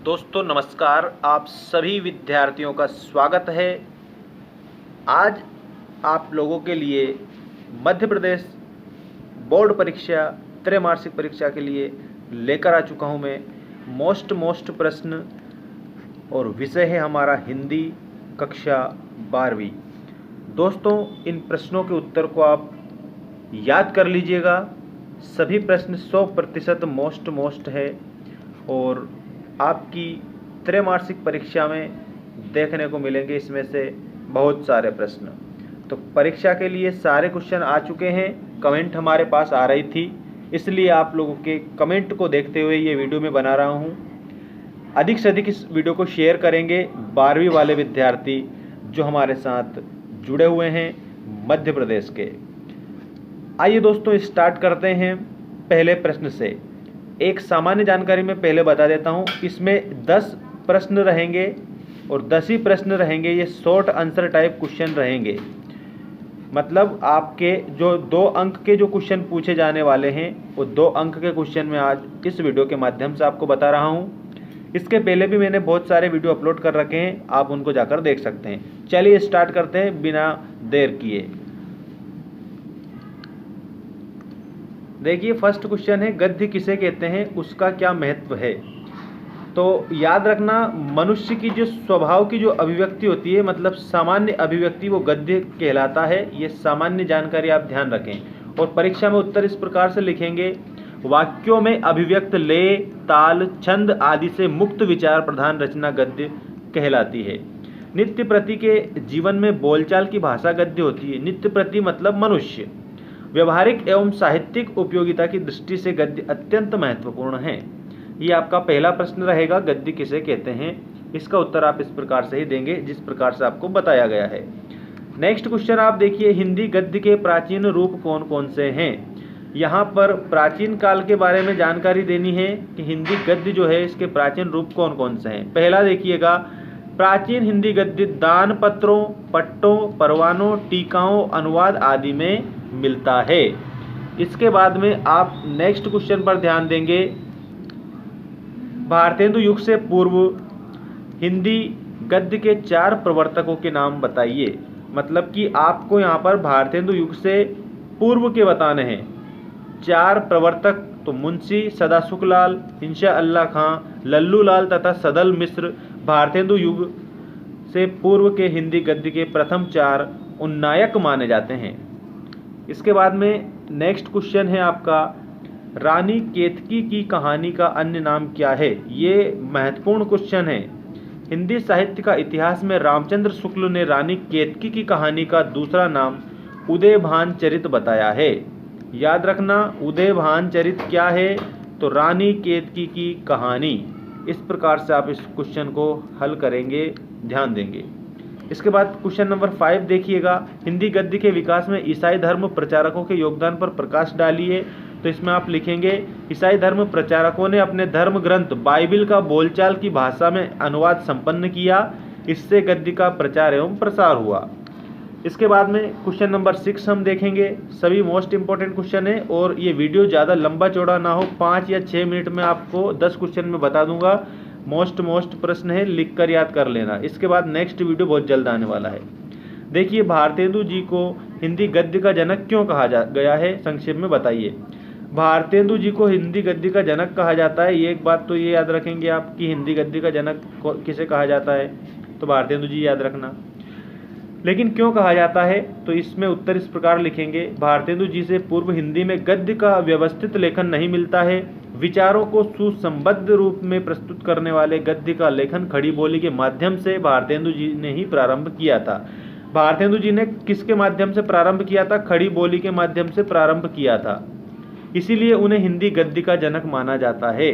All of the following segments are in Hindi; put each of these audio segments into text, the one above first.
दोस्तों नमस्कार, आप सभी विद्यार्थियों का स्वागत है। आज आप लोगों के लिए मध्य प्रदेश बोर्ड परीक्षा त्रैमासिक परीक्षा के लिए लेकर आ चुका हूं मैं मोस्ट प्रश्न, और विषय है हमारा हिंदी कक्षा 12वीं। दोस्तों, इन प्रश्नों के उत्तर को आप याद कर लीजिएगा। सभी प्रश्न 100% मोस्ट है और आपकी त्रैमासिक परीक्षा में देखने को मिलेंगे इसमें से बहुत सारे प्रश्न। तो परीक्षा के लिए सारे क्वेश्चन आ चुके हैं, कमेंट हमारे पास आ रही थी, इसलिए आप लोगों के कमेंट को देखते हुए ये वीडियो मैं बना रहा हूँ। अधिक से अधिक इस वीडियो को शेयर करेंगे 12वीं वाले विद्यार्थी जो हमारे साथ जुड़े हुए हैं मध्य प्रदेश के। आइए दोस्तों, स्टार्ट करते हैं पहले प्रश्न से। एक सामान्य जानकारी में पहले बता देता हूं, इसमें 10 प्रश्न रहेंगे और 10 ही प्रश्न रहेंगे। ये शॉर्ट आंसर टाइप क्वेश्चन रहेंगे, मतलब आपके जो 2 अंक के जो क्वेश्चन पूछे जाने वाले हैं वो 2 अंक के क्वेश्चन मैं आज इस वीडियो के माध्यम से आपको बता रहा हूं। इसके पहले भी मैंने बहुत सारे वीडियो अपलोड कर रखे हैं, आप उनको जाकर देख सकते हैं। चलिए स्टार्ट करते हैं बिना देर किए। देखिए, फर्स्ट क्वेश्चन है, गद्य किसे कहते हैं, उसका क्या महत्व है। तो याद रखना, मनुष्य की जो स्वभाव की जो अभिव्यक्ति होती है, मतलब सामान्य अभिव्यक्ति, वो गद्य कहलाता है। ये सामान्य जानकारी आप ध्यान रखें। और परीक्षा में उत्तर इस प्रकार से लिखेंगे, वाक्यों में अभिव्यक्त लय, ताल, छंद आदि से मुक्त विचार प्रधान रचना गद्य कहलाती है। नित्य प्रति के जीवन में बोलचाल की भाषा गद्य होती है। नित्य प्रति मतलब मनुष्य। व्यवहारिक एवं साहित्यिक उपयोगिता की दृष्टि से गद्य अत्यंत महत्वपूर्ण है। ये आपका पहला प्रश्न रहेगा, गद्य किसे कहते हैं। इसका उत्तर आप इस प्रकार से ही देंगे जिस प्रकार से आपको बताया गया है। नेक्स्ट क्वेश्चन आप देखिए, हिंदी गद्य के प्राचीन रूप कौन कौन से हैं। यहाँ पर प्राचीन काल के बारे में जानकारी देनी है कि हिंदी गद्य जो है इसके प्राचीन रूप कौन कौन से हैं। पहला देखिएगा, प्राचीन हिंदी गद्य दान पत्रों, पट्टों, परवानों, टीकाओं, अनुवाद आदि में मिलता है। इसके बाद में आप नेक्स्ट क्वेश्चन पर ध्यान देंगे, भारतेंदु युग से पूर्व हिंदी गद्य के 4 प्रवर्तकों के नाम बताइए। मतलब कि आपको यहाँ पर भारतेंदु युग से पूर्व के बताने हैं 4 प्रवर्तक। तो मुंशी सदासुखलाल, इंशा अल्लाह खां, लल्लू लाल तथा सदल मिश्र भारतेंदु युग से पूर्व के हिंदी गद्य के प्रथम 4 उन्नायक माने जाते हैं। इसके बाद में नेक्स्ट क्वेश्चन है आपका, रानी केतकी की कहानी का अन्य नाम क्या है। ये महत्वपूर्ण क्वेश्चन है। हिंदी साहित्य का इतिहास में रामचंद्र शुक्ल ने रानी केतकी की कहानी का दूसरा नाम उदयभान चरित बताया है। याद रखना, उदयभान चरित क्या है, तो रानी केतकी की कहानी। इस प्रकार से आप इस क्वेश्चन को हल करेंगे, ध्यान देंगे। इसके बाद क्वेश्चन नंबर 5 देखिएगा, हिंदी गद्य के विकास में ईसाई धर्म प्रचारकों के योगदान पर प्रकाश डालिए। तो इसमें आप लिखेंगे, ईसाई धर्म प्रचारकों ने अपने धर्म ग्रंथ बाइबिल का बोलचाल की भाषा में अनुवाद संपन्न किया। इससे गद्य का प्रचार एवं प्रसार हुआ। इसके बाद में क्वेश्चन नंबर 6 हम देखेंगे। सभी मोस्ट इंपॉर्टेंट क्वेश्चन है और ये वीडियो ज़्यादा लंबा चौड़ा ना हो, 5 या 6 मिनट में आपको 10 क्वेश्चन में बता दूंगा। मोस्ट प्रश्न है, लिख कर याद कर लेना। इसके बाद नेक्स्ट वीडियो बहुत जल्द आने वाला है। देखिए, भारतेंदु जी को हिंदी गद्य का जनक क्यों कहा गया है, संक्षेप में बताइए। भारतेंदु जी को हिंदी गद्य का जनक कहा जाता है। ये एक बात तो ये याद रखेंगे आप कि हिंदी गद्य का जनक किसे कहा जाता है, तो भारतेंदु जी याद रखना। लेकिन क्यों कहा जाता है, तो इसमें उत्तर इस प्रकार लिखेंगे, भारतेंदु जी से पूर्व हिंदी में गद्य का व्यवस्थित लेखन नहीं मिलता है। विचारों को सुसंबद्ध रूप में प्रस्तुत करने वाले गद्य का लेखन खड़ी बोली के माध्यम से भारतेंदु जी ने ही प्रारंभ किया था। भारतेंदु जी ने किसके माध्यम से प्रारंभ किया था, खड़ी बोली के माध्यम से प्रारंभ किया था। इसीलिए उन्हें हिंदी गद्य का जनक माना जाता है।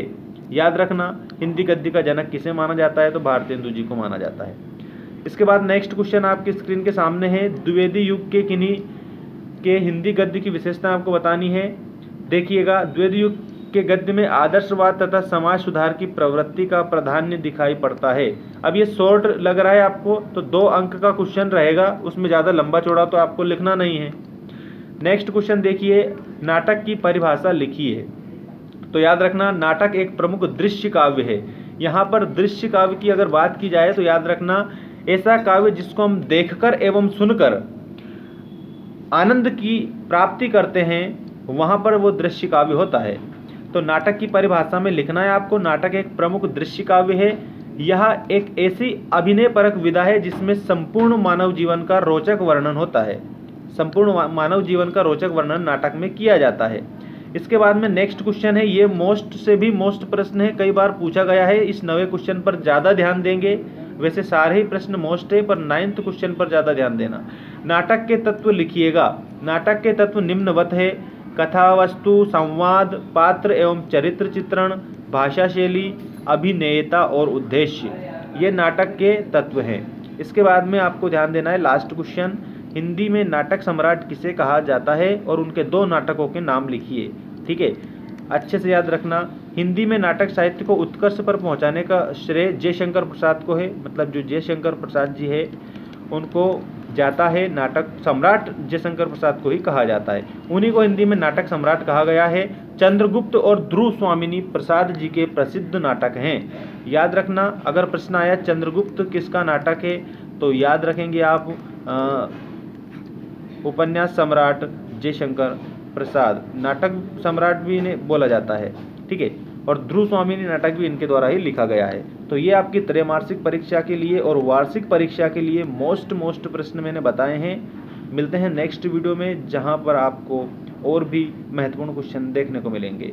याद रखना, हिंदी गद्य का जनक किसे माना जाता है, तो भारतेंदु जी को माना जाता है। इसके बाद नेक्स्ट क्वेश्चन आपकी स्क्रीन के सामने है, द्विवेदी युग के किन्हीं के हिंदी गद्य की विशेषता आपको बतानी है। देखिएगा, द्विवेदी युग के गद्य में आदर्शवाद तथा समाज सुधार की प्रवृत्ति का प्राधान्य दिखाई पड़ता है। अब ये शॉर्ट लग रहा है आपको, तो 2 अंक का क्वेश्चन रहेगा, उसमें ज़्यादा लंबा चौड़ा तो आपको लिखना नहीं है। नेक्स्ट क्वेश्चन देखिए, नाटक की परिभाषा लिखिए। तो याद रखना, नाटक एक प्रमुख दृश्य काव्य है। यहाँ पर दृश्य काव्य की अगर बात की जाए तो याद रखना, ऐसा काव्य जिसको हम देखकर एवं सुनकर आनंद की प्राप्ति करते हैं, वहाँ पर वो दृश्य काव्य होता है। तो नाटक की परिभाषा में लिखना है आपको, नाटक एक प्रमुख दृश्य काव्य है। यह एक ऐसी अभिनय परक विधा है जिसमें संपूर्ण मानव जीवन का रोचक वर्णन होता है। संपूर्ण मानव जीवन का रोचक वर्णन नाटक में किया जाता है। इसके बाद में नेक्स्ट क्वेश्चन है, ये मोस्ट से भी मोस्ट प्रश्न है, कई बार पूछा गया है। इस 9वें क्वेश्चन पर ज़्यादा ध्यान देंगे, वैसे सारे ही प्रश्न मोस्ट है, पर 9th क्वेश्चन पर ज़्यादा ध्यान देना। नाटक के तत्व लिखिएगा। नाटक के तत्व निम्नवत है: कथा, वस्तु, संवाद, पात्र एवं चरित्र चित्रण, भाषा शैली, अभिनेता और उद्देश्य, ये नाटक के तत्व हैं। इसके बाद में आपको ध्यान देना है लास्ट क्वेश्चन, हिंदी में नाटक सम्राट किसे कहा जाता है और उनके 2 नाटकों के नाम लिखिए। ठीक है, अच्छे से याद रखना, हिंदी में नाटक साहित्य को उत्कर्ष पर पहुंचाने का श्रेय जयशंकर प्रसाद को है। मतलब जो जयशंकर प्रसाद जी है उनको जाता है, नाटक सम्राट जयशंकर प्रसाद को ही कहा जाता है। उन्हीं को हिंदी में नाटक सम्राट कहा गया है। चंद्रगुप्त और ध्रुव स्वामिनी प्रसाद जी के प्रसिद्ध नाटक हैं। याद रखना, अगर प्रश्न आया चंद्रगुप्त किसका नाटक है तो याद रखेंगे आप उपन्यास सम्राट जयशंकर प्रसाद, नाटक सम्राट भी इन्हें बोला जाता है। ठीक है, और ध्रुव स्वामिनी नाटक भी इनके द्वारा ही लिखा गया है। तो ये आपकी त्रैमासिक परीक्षा के लिए और वार्षिक परीक्षा के लिए मोस्ट प्रश्न मैंने बताए हैं। मिलते हैं नेक्स्ट वीडियो में, जहां पर आपको और भी महत्वपूर्ण क्वेश्चन देखने को मिलेंगे।